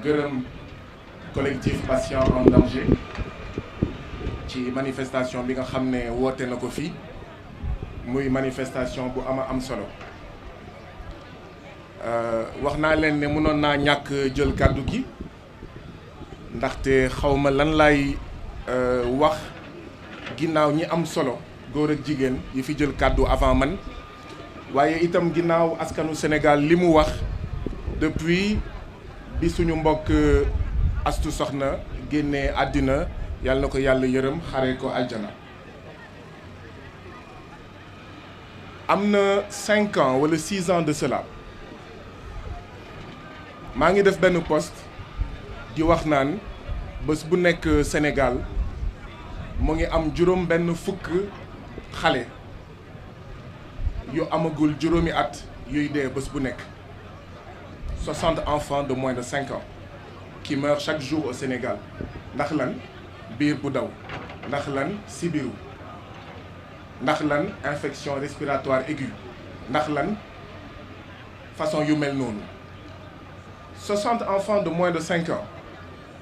gërëm collectif patient en danger ci manifestation bi nga xam ne woote na ko fii muy manifestation bu am solo wax naa leen ne mënoon naa ñàkk jël kàddu gi ndaxte xawma lan lay wax ginnaaw ñi am solo góor ak jigéen yi fi jël kàddu avant man waaye itam ginnaaw askanu Sénégal li mu wax depuis bi suñu mbokk Astou Sokhna génnee àddina yàlla na ko yàlla yërëm xare ko aljana. am na 5 ans wala 6 ans de cela maa ngi def benn post di wax naan bés bu nekk Sénégal mu ngi am juróom benn fukk xale yu amagul juróomi at yuy dee bés bu nekk 60 enfants de moins de 5 ans qui meurent chaque jour au Sénégal ndax lan biir bu daw ndax lan sibiru ndax lan infection respiratoire aiguë ndax lan façon yu mel noonu 60 enfants de moins de 5 ans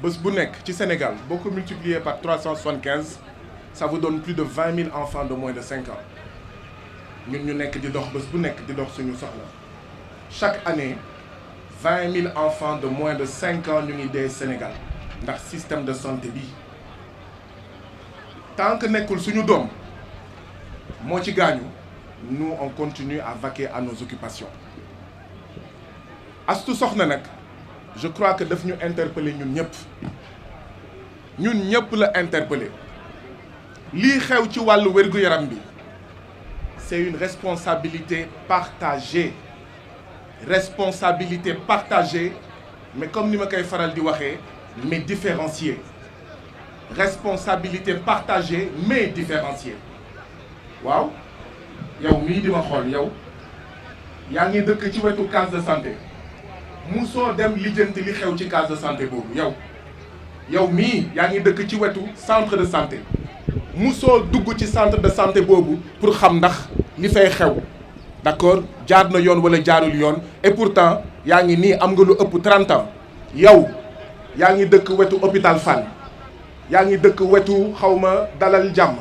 bés bu nekk ci Sénégal boo ko multiplié par 375 ça vous donne plus de 20 000 enfants de moins de 5 ans ñun ñu nekk di dox bés bu nekk di dox suñu soxla chaque année 20 000 enfants de moins de 5 ans ñu ngi dee Sénégal ndax système de santé bi tant que nekkul suñu doom moo ci gaañu nous on continue à vaquer à nos occupations. Astou Sokhna nag je crois que daf ñu interpeller ñun ñëpp la interpeller lii xew ci wàllu wér-gu-yaram bi c'est une responsabilité partagée mais comme ni ma koy faral di waxee mais différenciée responsabilité partagée mais différenciée waaw yow mii di ma xool yow yaa ngi dëkk ci wetu case de santé musoo dem lijjanti li xew ci case de santé boobu yow mii yaa ngi dëkk ci wetu centre de santé musoo dugg ci centre de santé boobu pour xam ndax li fay xew d'accord jaar na yoon wala jaarul yoon et pourtant yaa ngi nii am nga lu ëpp 30 ans yow yaa ngi dëkk wetu hôpital Fann yaa ngi dëkk wetu xawma dalal jàmm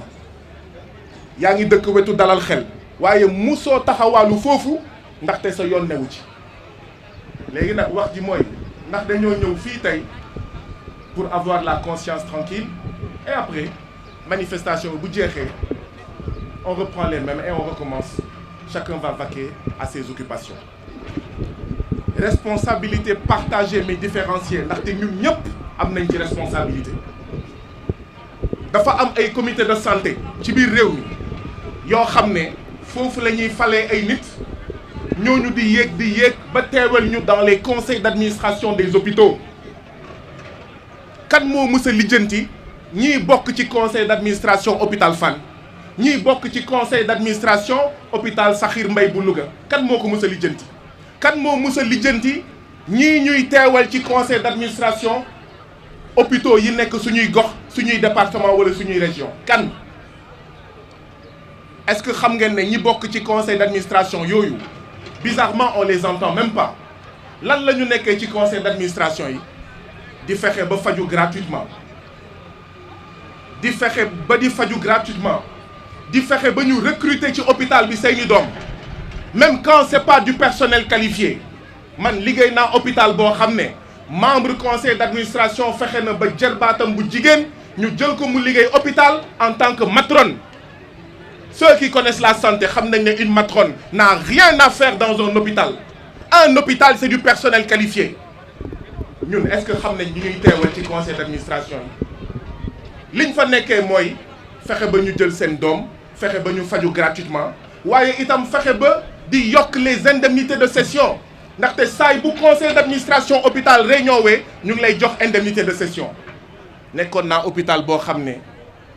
yaa ngi dëkk wetu dalal xel waaye musoo taxawaalu foofu ndaxte sa yoon newu ci léegi nag wax ji mooy ndax dañoo ñëw fii tey pour avoir la conscience tranquille et après manifestation bu jeexee on reprend les mêmes et on recommence chacun va vaquer à ses occupations responsabilité partagée mais différenciée ndaxte ñun ñëpp am nañ ci responsabilité dafa am ay comité de santé ci biir réew mi yoo xam ne foofu la ñuy falee ay nit ñooñu di yéeg ba teewal ñu dans les conseils d'administration des hôpitaux kan moo mës a lijjanti ñii bokk ci conseil d'administration hôpital Fann ñii bokk ci conseil d'administration hôpital Sakhir Mbaye bu Louga kan moo ko mës a lijjanti kan moo mës a lijjanti ñii ñuy teewal ci conseil d'administration hôpitaux yi nekk suñuy gox suñuy département wala suñuy région kan est-ce que xam ngeen ne ñi bokk ci conseil d'administration yooyu bizarrement on les entend même pas lan la ñu nekkee ci conseil d'administration yi di fexe ba faju gratuitement di fexe ba di faju gratuitement di fexe ba ñu recruter ci hôpital bi seeni doom même quand c'est pas du personnel qualifié man liggéey naa hôpital boo xam ne membre conseil d'administration fexe na ba jarbaatam bu jigéen ñu jël ko mu liggéey hôpital en tant que matrone. Ceux qui connaissent la santé xam nañ ne une matrone n'a rien à faire dans un hôpital c'est du personnel qualifié ñun est-ce que xam nañ ñi ñuy teewal ci conseil d'administration yi liñ fa nekkee mooy fexe ba ñu jël seen doom fexe ba ñu faju gratuitement waaye itam fexe ba di yokk les indemnités de session ndaxte saay bu conseil d'administration hôpital réunion wee ñu ngi lay jox indemnité de session nekkoon naa hôpital boo xam ne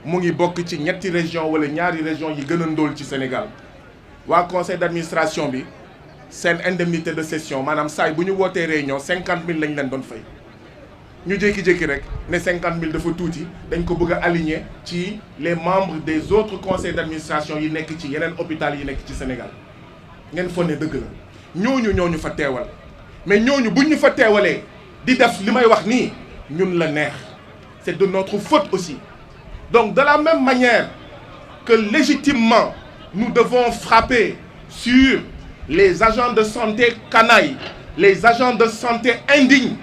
mu ngi bokk ci ñetti région wala ñaari région yi gën a ndóol ci Sénégal waa conseil d'administration bi seen indemnité de session maanaam saay bu ñu wootee réunion 50 000 lañ leen doon fay ñu jékki-jékki rek ne 50 000 dafa tuuti dañ ko bëgg a aligner ci les membres des autres conseils d'administration yi nekk ci yeneen hôpital yi nekk ci Sénégal ngeen foog ne dëgg la ñooñu fa teewal mais ñooñu buñ ñu fa teewalee di def li may wax nii ñun la neex c'est de notre faute aussi. Donc de la même manière que légitimement nous devons frapper sur les agents de santé canailles, les agents de santé indignes,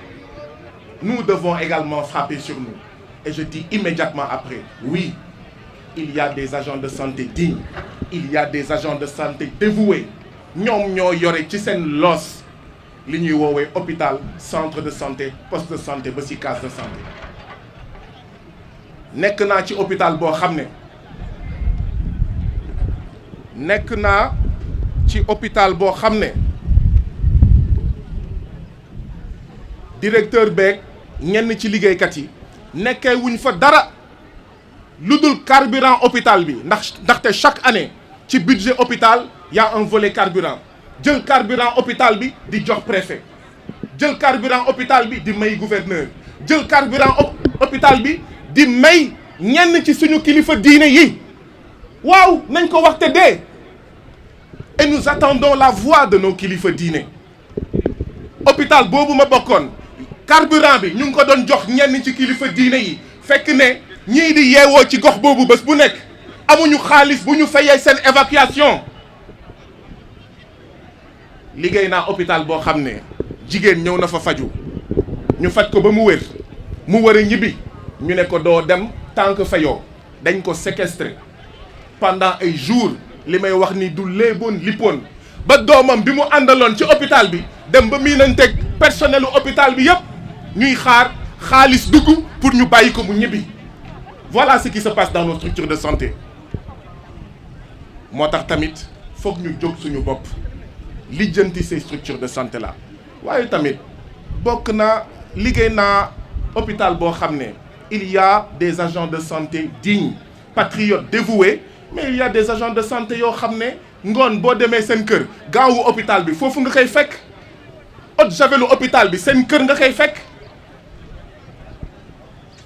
nous devons également frapper sur nous. Et je dis immédiatement après, oui, il y a des agents de santé dignes, il y a des agents de santé dévoués. ñoom ñoo yore ci seen loos li ñuy woowee hôpital, centre de santé, poste de santé ba ci case de santé. nekk naa ci hôpital boo xam ne nekk naa ci hôpital boo xam ne directeur beeg ñenn ci liggéeykat yi nekkee wuñ fa dara lu dul carburant hôpital bi ndaxte chaque année ci budget hôpital y a un volet carburant jël carburant hôpital bi di jox préfet jël carburant hôpital bi di may gouverneur jël carburant hôpital bi di may ñenn ci suñu kilifa diine yi waaw nañ ko waxte dee. Et nous attendons la voix de nos kilifa diine hôpital boobu ma bokkoon carburant bi ñu ngi ko doon jox ñenn ci kilifa diine yi fekk ne ñii di yeewoo ci gox boobu bés bu nekk amuñu xaalis bu ñu fayee seen évacuation. liggéey naa hôpital boo xam ne jigéen ñëw na fa faju ñu faj ko ba mu wér mu war a ñibbi ñu ne ko doo dem tant que fayoo dañ ko séquestrer pendant ay jours. li may wax ni du léeboon lippoon ba doomam bi mu àndaloon ci hôpital bi dem ba miinanteeg personnelu hôpital bi yëpp ñuy xaar xaalis dugg pour ñu bàyyi ko mu ñibbi. Voilà ce qui se passe dans nos structures de santé. moo tax tamit foog ñu jóg suñu bopp lijjanti ces structures de santé là waaye tamit bokk naa liggéey naa hôpital boo xam ne il y a des agents de santé dignes patriotes dévoués. mais il y a des agents de santé yoo xam ne ngoon boo demee seen kër gaawu hôpital bi foofu nga koy fekk eau de javel hôpital bi seen kër nga koy fekk.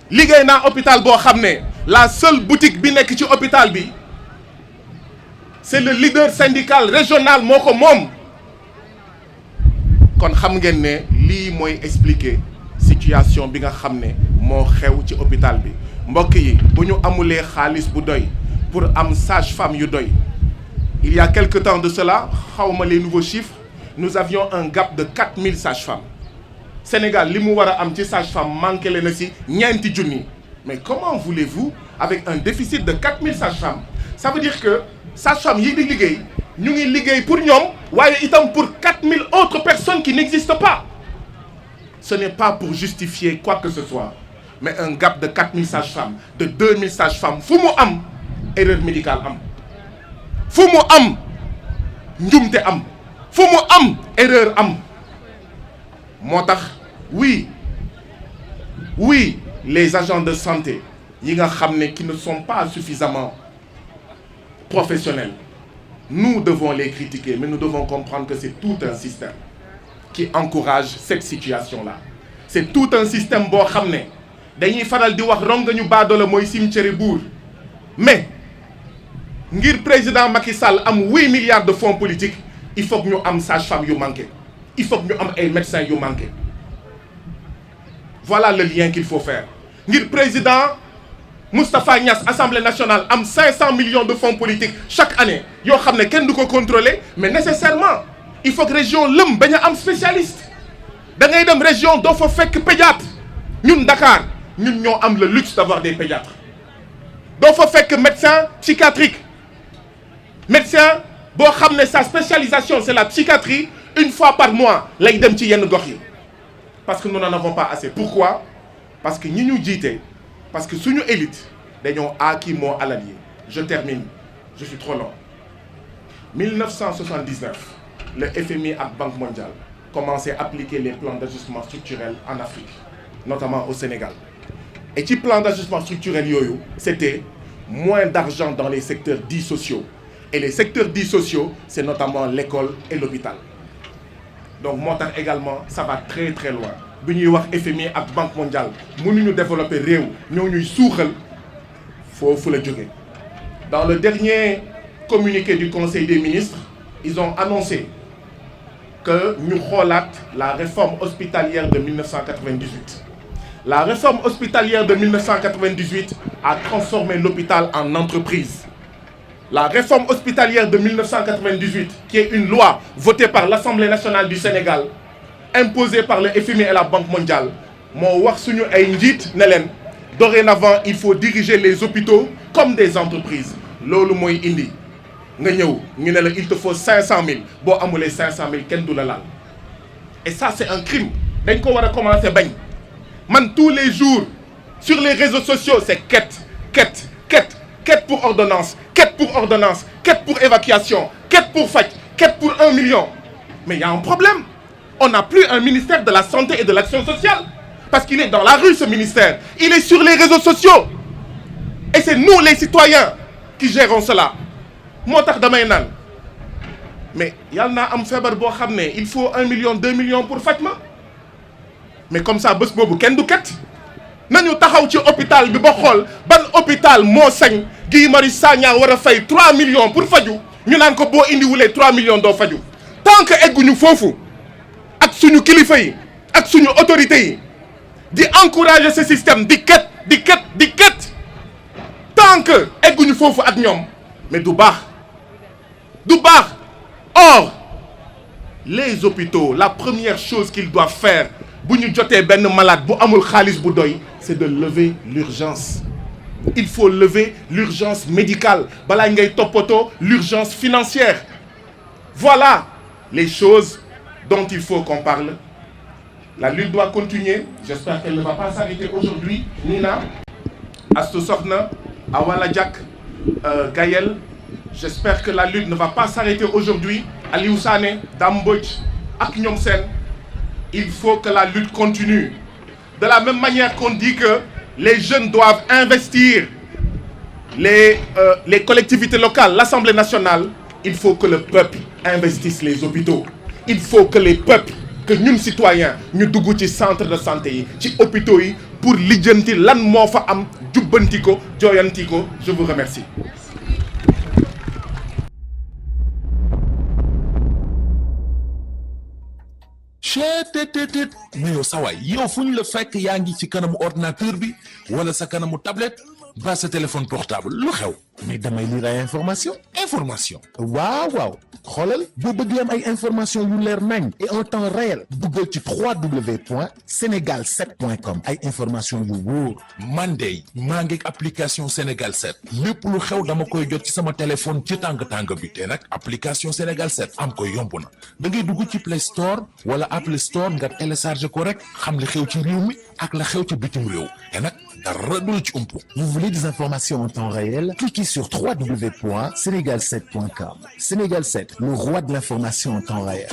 liggéey naa hôpital boo xam ne la seule boutique bi nekk ci hôpital bi c'est le leader syndical régional moo ko moom. kon xam ngeen ne lii mooy expliquer situation bi nga xam ne moo xew ci hôpital bi mbokk yi bu ñu amulee xaalis bu doy. pour am sage-femme yu doy. Il y a quelque temps de cela, xawma les nouveaux chiffres, nous avions un gap de 4000 sages-femmes. Sénégal li mu war a am ci sage-femme manqué leen na si ñeenti junni. Mais comment voulez-vous avec un déficit de 4000 sages-femmes? Ça veut dire que sage-femme yi di liggéey ñu ngi liggéey pour ñoom waaye itam pour 4000 autres personnes qui n'existent pas. Ce n'est pas pour justifier quoi que ce soit, mais un gap de 4000 sages-femmes, de 2000 sages-femmes fu mu am. Erreur médicale am fu mu am njumte am fu mu am erreur am moo tax oui les agents de santé yi nga xam ne qui ne sont pas suffisamment professionnels nous devons les critiquer mais nous devons comprendre que c'est tout un système qui encourage cette situation-là. C'est tout un système boo xam ne dañuy faral di wax rongañu baadoola mooy cimetière buur mais ngir président Macky Sall am 8 milliards de fonds politiques il faut que ñu am sage-femme yu manqué il faut que ñu am ay médecins yu manqué. Voilà le lien qu'il faut faire. ngir président Moustapha Niasse Assemblée nationale am 500 millions de fonds politiques chaque année yoo xam ne kenn du ko contrôler mais nécessairement il faut que région lëm bañ a am spécialiste. da ngay dem région doo fa fekk pédiatre ñun Dakar ñun ñoo am le luxe d'avoir des pédiatres. doo fa fekk médecin psychiatrique médecin boo xam ne sa spécialisation c'est la psychiatrie une fois par mois lay dem ci yenn gox yi parce que nous n'en avons pas assez. Pourquoi? Parce que ñi ñu jiite parce que suñu élite dañoo aaki moo alal yi. Je termine, je suis trop long. 1979 le FMI ak Banque mondiale commençaient à appliquer les plans d'ajustement structurel en Afrique notamment au Sénégal. Et ci plan d'ajustement structurel yooyu c'était moins d'argent dans les secteurs dits sociaux et les secteurs dits sociaux c'est notamment l'école et l'hôpital. Donc moo tax également ça va très très loin bu ñuy wax FMI ak Banque mondiale mënuñu développer réew ñoo ñuy suuxal foofu la jóge. Dans le dernier communiqué du Conseil des ministres ils ont annoncé que ñu xoolaat la réforme hospitalière de 1998. La réforme hospitalière de 1998 a transformé l'hôpital en entreprise. La réforme hospitalière de 1998, qui est une loi votée par l'Assemblée nationale du Sénégal, imposée par le FMI et la Banque mondiale, moo wax suñu ay njiit ne leen dorénavant il faut diriger les hôpitaux comme des entreprises. loolu mooy indi nga ñëw ñu ne la il te faut 500 000 boo amulee 500 000 kenn du la laal. Et ça c'est un crime dañ ko war a commencer bañ. Man tous les jours sur les réseaux sociaux c'est quête pour ordonnance, quête pour évacuation, quête pour faj, quête pour 1 million. Mais il y a un problème. On n'a plus un ministère de la santé et de l'action sociale. Parce qu'il est dans la rue ce ministère. Il est sur les réseaux sociaux. Et c'est nous les citoyens qui gérons cela. moo tax damay naan mais yàlla naa am feebar boo xam ne il faut 1 million 2 millions pour faj ma. Mais comme ça bés boobu kenn du ket nañu taxaw ci hôpital bi ba xool ban hôpital moo sañ Guy Marius Sagna war a fay 3 millions pour faju ñu naan ko boo indiwulee 3 millions doo faju. Tant que egguñu foofu ak suñu kilifa yi ak suñu autorités yi di encourager ce système di ket tant que egguñu foofu ak ñoom mais du baax. Or les hôpitaux la première chose qu'ils doivent faire bu ñu jotee benn malade bu amul xaalis bu doy c'est de lever l'urgence. Il faut lever l'urgence médicale balaa ngay toppatoo l'urgence financière. Voilà les choses dont il faut qu'on parle. La lutte doit continuer. J'espère qu'elle ne va pas s'arrêter aujourd'hui. Nina, Astou Sokhna, Awala Diak, Gaël, j'espère que la lutte ne va pas s'arrêter aujourd'hui. Aliou Sané, Dame Mbodj, ak ñoom seen. Il faut que la lutte continue. De la même manière qu'on dit que les jeunes doivent investir, les collectivités locales, l'Assemblée nationale, il faut que le peuple investisse les hôpitaux. Il faut que les peuples, que ñun citoyens ñu dugg ci centre de santé yi ci hôpitaux yi pour lijjanti lan moo fa am jubbanti ko jooyanti ko. Je vous remercie. cheetetetet mais yow sawaay yow fu ñu la fekk yaa ngi ci kanamu ordinateur bi wala sa kanamu tablette ba sa téléphone portable lu xew mais damay lire ay information waaw xoolal boo bëgg am ay information yu leer nañ et en temps réel duggal ci www.senegal7.com ay information yu wóor man de maa ngi application Sénégal 7 lépp lu xew dama koy jot ci sama téléphone ci tàng bi te nag application Sénégal 7 am ko yomb na da ngay dugg ci Play Store wala Apple Store nga télécharger ko rek xam li xew ci réew mi ak la xew ci bitim réew te nag dara du la ci umpu. Vous voulez des informations en temps réel? Cliquez sur www.senegal7.com. Sénégal 7, le roi de l'information en temps réel.